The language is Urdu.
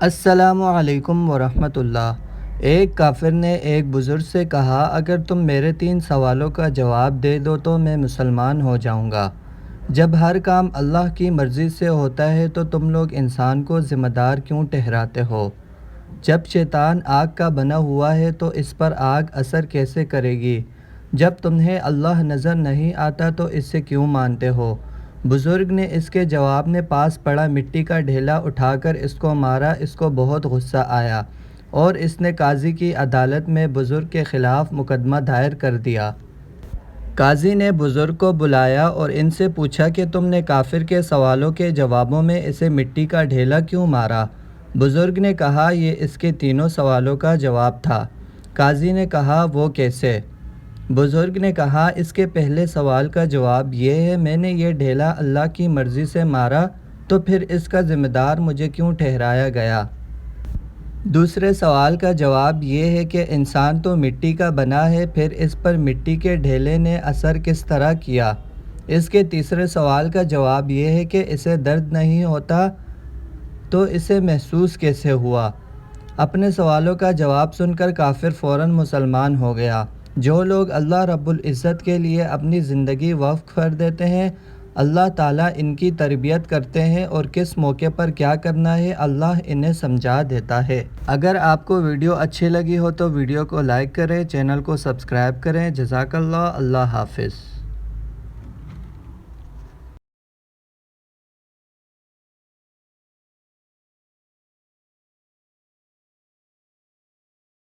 السلام علیکم ورحمۃ اللہ۔ ایک کافر نے ایک بزرگ سے کہا، اگر تم میرے 3 سوالوں کا جواب دے دو تو میں مسلمان ہو جاؤں گا۔ جب ہر کام اللہ کی مرضی سے ہوتا ہے تو تم لوگ انسان کو ذمہ دار کیوں ٹھہراتے ہو؟ جب شیطان آگ کا بنا ہوا ہے تو اس پر آگ اثر کیسے کرے گی؟ جب تمہیں اللہ نظر نہیں آتا تو اسے کیوں مانتے ہو؟ بزرگ نے اس کے جواب میں پاس پڑا مٹی کا ڈھیلا اٹھا کر اس کو مارا۔ اس کو بہت غصہ آیا اور اس نے قاضی کی عدالت میں بزرگ کے خلاف مقدمہ دائر کر دیا۔ قاضی نے بزرگ کو بلایا اور ان سے پوچھا کہ تم نے کافر کے سوالوں کے جوابوں میں اسے مٹی کا ڈھیلا کیوں مارا؟ بزرگ نے کہا، یہ اس کے تینوں سوالوں کا جواب تھا۔ قاضی نے کہا، وہ کیسے؟ بزرگ نے کہا، اس کے پہلے سوال کا جواب یہ ہے، میں نے یہ ڈھیلا اللہ کی مرضی سے مارا تو پھر اس کا ذمہ دار مجھے کیوں ٹھہرایا گیا؟ دوسرے سوال کا جواب یہ ہے کہ انسان تو مٹی کا بنا ہے، پھر اس پر مٹی کے ڈھیلے نے اثر کس طرح کیا؟ اس کے تیسرے سوال کا جواب یہ ہے کہ اسے درد نہیں ہوتا تو اسے محسوس کیسے ہوا؟ اپنے سوالوں کا جواب سن کر کافر فوراً مسلمان ہو گیا۔ جو لوگ اللہ رب العزت کے لیے اپنی زندگی وقف کر دیتے ہیں، اللہ تعالیٰ ان کی تربیت کرتے ہیں اور کس موقع پر کیا کرنا ہے اللہ انہیں سمجھا دیتا ہے۔ اگر آپ کو ویڈیو اچھی لگی ہو تو ویڈیو کو لائک کریں، چینل کو سبسکرائب کریں۔ جزاک اللہ۔ اللہ حافظ۔